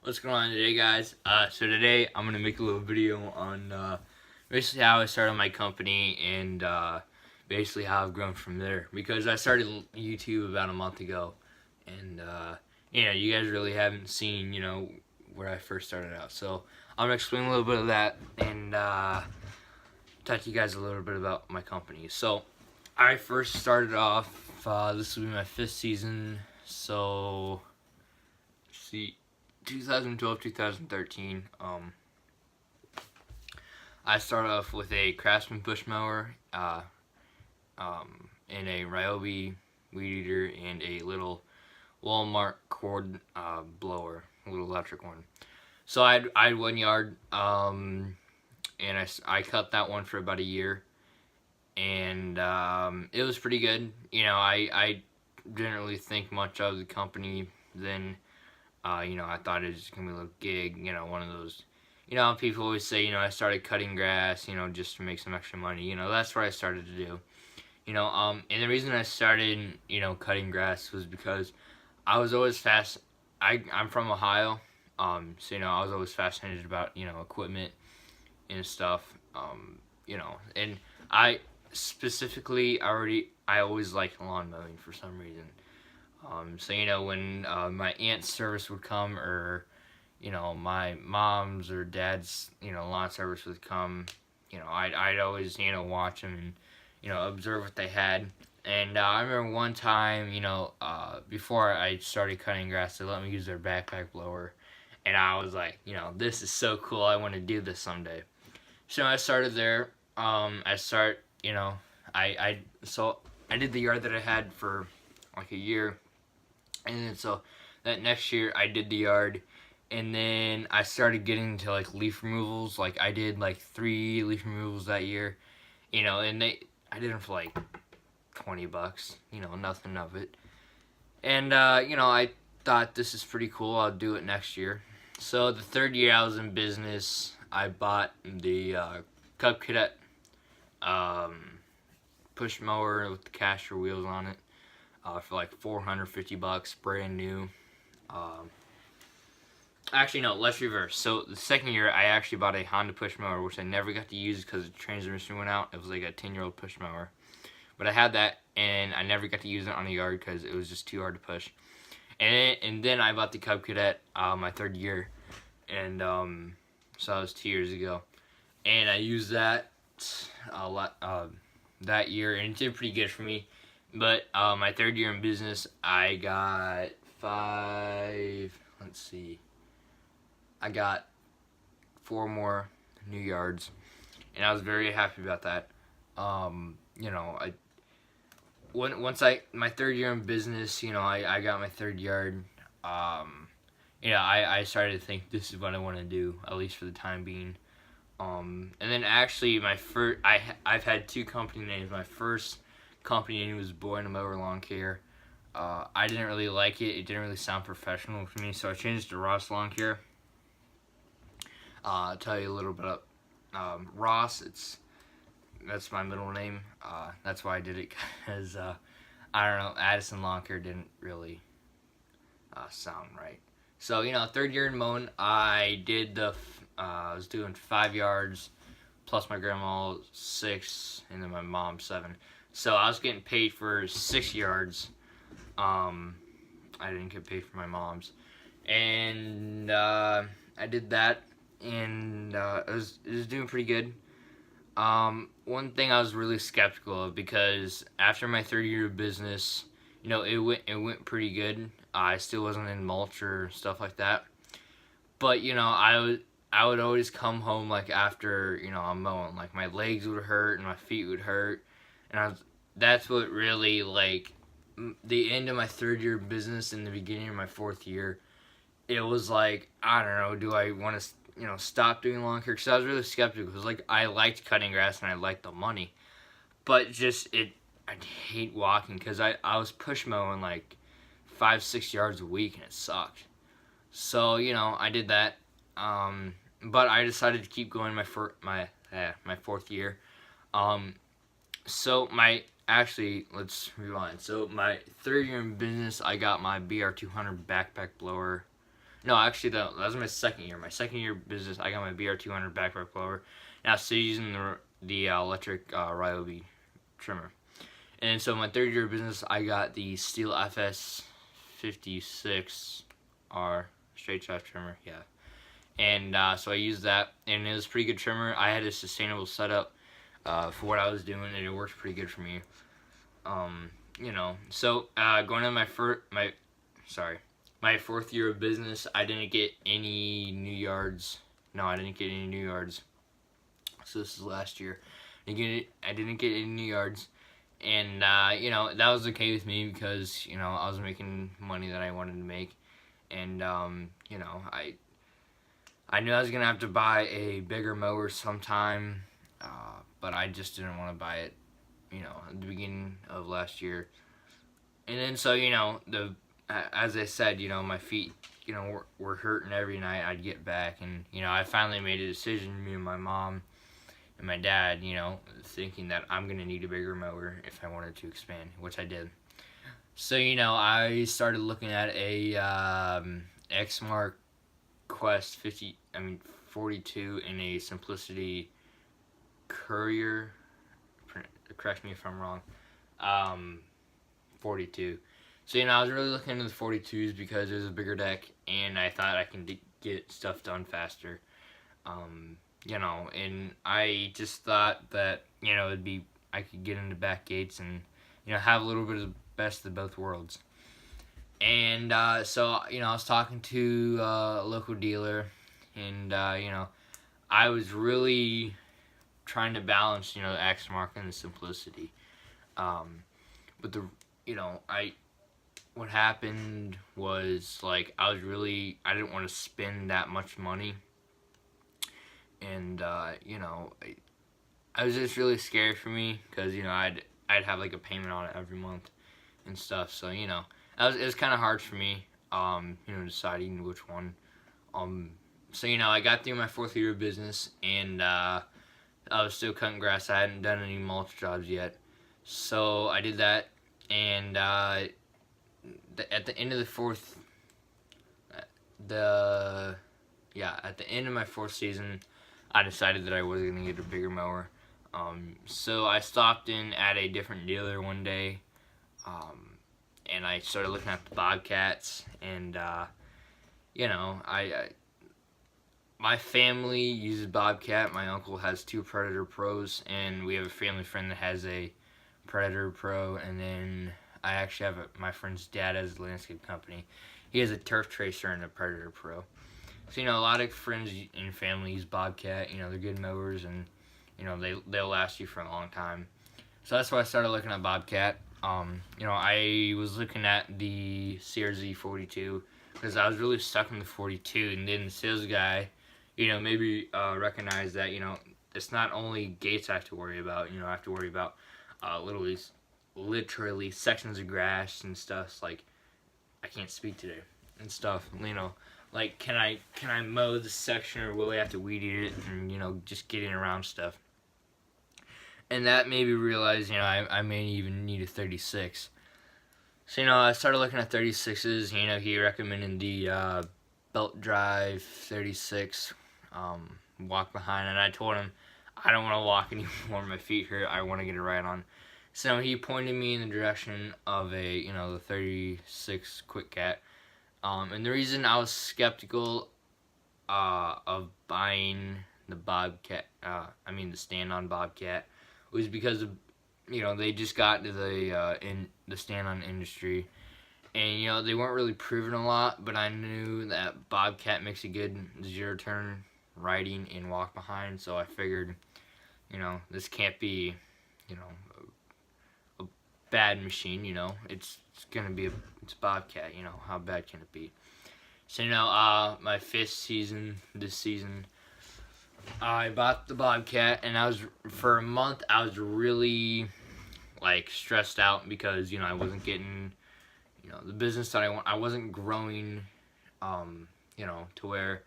What's going on today, guys? So today I'm gonna make a little video on basically how I started my company and basically how I've grown from there. Because I started YouTube about a month ago, and you guys really haven't seen where I first started out. So I'm gonna explain a little bit of that and talk to you guys a little bit about my company. So I first started off. This will be my 5th season. So let's see. 2012, 2013, I started off with a Craftsman push mower, and a Ryobi weed eater, and a little Walmart cord blower, a little electric one. So I had 1 yard, and I cut that one for about a year, and it was pretty good. I didn't really think much of the company then. I thought it was gonna be a little gig, one of those. People always say, I started cutting grass, just to make some extra money. That's what I started to do. And the reason I started, cutting grass was because I was always I'm from Ohio, so I was always fascinated about equipment and stuff. And I specifically I always liked lawn mowing for some reason. So when my aunt's service would come, or my mom's or dad's lawn service would come, I'd always watch them and observe what they had. And I remember one time, before I started cutting grass, they let me use their backpack blower, and I was like, this is so cool. I want to do this someday. So I started there. I did the yard that I had for like a year. And then so that next year I did the yard, and then I started getting into like leaf removals. Like I did like 3 leaf removals that year, and I did them for like $20, nothing of it. And I thought this is pretty cool. I'll do it next year. So the 3rd year I was in business, I bought the Cub Cadet push mower with the caster wheels on it. For like $450, brand new. Actually, no, let's reverse. So the 2nd year, I actually bought a Honda push mower, which I never got to use because the transmission went out. It was like a 10-year-old push mower. But I had that, and I never got to use it on the yard because it was just too hard to push. And then I bought the Cub Cadet my 3rd year, and so that was 2 years ago. And I used that a lot that year, and it did pretty good for me. But my 3rd year in business, I got I got 4 more new yards, and I was very happy about that. My 3rd year in business, I got my 3rd yard. I started to think this is what I want to do, at least for the time being. And then actually I've had 2 company names. My first company name was Boyne Mower Lawn Care. I didn't really like it. It didn't really sound professional for me, so I changed to Ross Lawn Care. I'll tell you a little bit about Ross. That's my middle name. That's why I did it, because I don't know, Addison Lawn Care didn't really sound right. So 3rd year in mowing, I was doing 5 yards, plus my grandma 6, and then my mom 7. So I was getting paid for 6 yards. I didn't get paid for my mom's, and I did that, and it was doing pretty good. One thing I was really skeptical of, because after my 3rd year of business, it went pretty good. I still wasn't in mulch or stuff like that, but I would always come home like after I'm mowing, like my legs would hurt and my feet would hurt, and that's what really, like, the end of my 3rd year of business and the beginning of my 4th year, it was like, I don't know, do I want to stop doing lawn care? Because I was really skeptical, because like I liked cutting grass and I liked the money, but I'd hate walking, because I was push mowing like 5-6 yards a week, and it sucked. So I did that, but I decided to keep going my 4th year. Let's rewind. So my 3rd year in business, I got my BR200 backpack blower. No, actually, that was my second year. My second year business, I got my BR200 backpack blower. Now, still using the electric Ryobi trimmer. And so my third year of business, I got the Steel FS56R straight shaft trimmer. Yeah. And so I used that, and it was a pretty good trimmer. I had a sustainable setup for what I was doing, and it worked pretty good for me. So going on my fourth year of business, I didn't get any new yards. No, I didn't get any new yards. So this is last year. I didn't get any new yards, and that was okay with me because I was making money that I wanted to make, and I knew I was gonna have to buy a bigger mower sometime, but I just didn't want to buy it, at the beginning of last year. And then so as I said, my feet, were hurting every night I'd get back, and I finally made a decision, me and my mom and my dad, thinking that I'm gonna need a bigger mower if I wanted to expand, which I did. So I started looking at a Exmark Quest 42 in a Simplicity Courier. Correct me if I'm wrong. 42. So I was really looking into the 42s because it was a bigger deck, and I thought I can get stuff done faster. And I just thought that I could get into back gates and have a little bit of the best of both worlds. And so I was talking to a local dealer, and I was really trying to balance the Exmark and the Simplicity. But what happened was I didn't want to spend that much money, and I was just really scared for me because I'd have a payment on it every month and stuff. So it was kind of hard for me deciding which one. So I got through my fourth year of business, and I was still cutting grass. I hadn't done any mulch jobs yet, so I did that. And at the end of at the end of my fourth season, I decided that I was gonna get a bigger mower. So I stopped in at a different dealer one day, and I started looking at the Bobcats, and my family uses Bobcat. My uncle has two Predator Pros, and we have a family friend that has a Predator Pro, and then I actually have my friend's dad has a landscape company. He has a Turf Tracer and a Predator Pro. So a lot of friends and family use Bobcat. They're good mowers, and they'll last you for a long time. So that's why I started looking at Bobcat. I was looking at the CRZ 42 because I was really stuck in the 42, and then the sales guy, maybe recognized that it's not only gates I have to worry about. I have to worry about literally sections of grass and stuff. I can't speak today and stuff. Can I mow this section, or will I have to weed eat it, and just getting around stuff. And that made me realize I may even need a 36. So I started looking at 36s. He recommended the belt drive 36 walk behind, and I told him I don't want to walk anymore. My feet hurt. I want to get a ride on. So he pointed me in the direction of the 36 Quick Cat. And the reason I was skeptical of buying the Bobcat, the stand-on Bobcat, was because of, they just got into the stand-on industry, and they weren't really proving a lot. But I knew that Bobcat makes a good zero-turn riding and walk behind, so I figured, this can't be, a bad machine. It's gonna be it's Bobcat. How bad can it be? So my fifth season this season, I bought the Bobcat, and for a month I was really stressed out because I wasn't getting the business that I want. I wasn't growing to where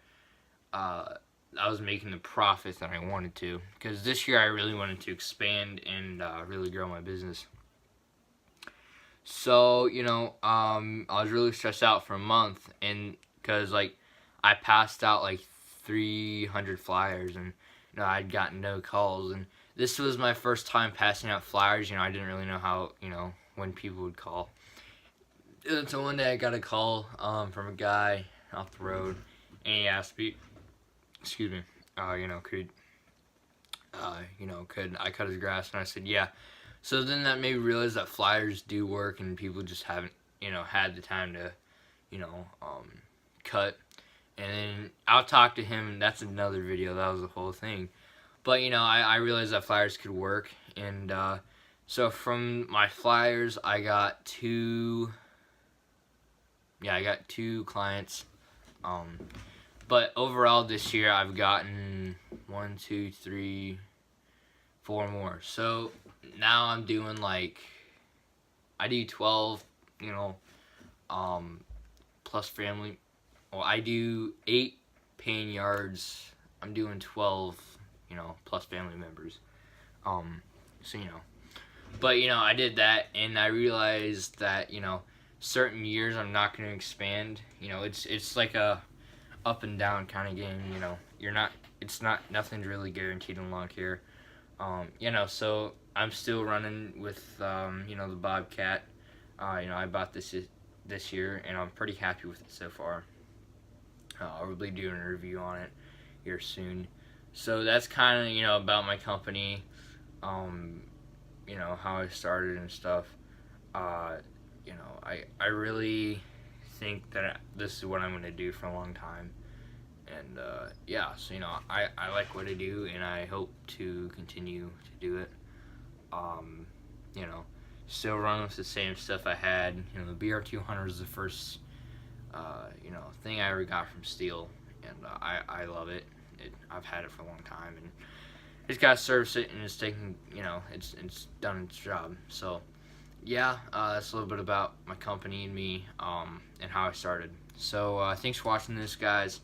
I was making the profits that I wanted to, because this year I really wanted to expand and really grow my business. So I was really stressed out for a month, and because I passed out like 300 flyers, and I'd gotten no calls. And this was my first time passing out flyers. I didn't really know how, when people would call. And so one day I got a call from a guy off the road, and he asked me, excuse me, could I cut his grass? And I said, yeah. So then that made me realize that flyers do work, and people just haven't, had the time to, cut. And then I'll talk to him. That's another video. That was the whole thing. But, I realized that flyers could work. And so from my flyers, I got two clients. But overall this year, I've gotten 1, 2, 3, 4 more. So now I'm doing I do 12, plus family. Well, I do 8 paying yards. I'm doing 12, plus family members. So, but, I did that, and I realized that, certain years I'm not going to expand. It's like a up and down kind of game. Nothing's really guaranteed in lawn care. So I'm still running with, the Bobcat. I bought this year, and I'm pretty happy with it so far. I'll be doing a review on it here soon. So that's kind of, about my company, how I started and stuff. I really think that this is what I'm going to do for a long time. And, so, I like what I do, and I hope to continue to do it. Still run with the same stuff I had. The BR200 was the first, thing I ever got from Stihl, and I love it. I've had it for a long time, and just gotta service it, and it's taking, it's done its job. So, yeah, that's a little bit about my company and me, and how I started. So, thanks for watching this, guys.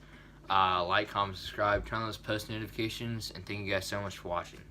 Like, comment, subscribe, turn on those post notifications, and thank you guys so much for watching.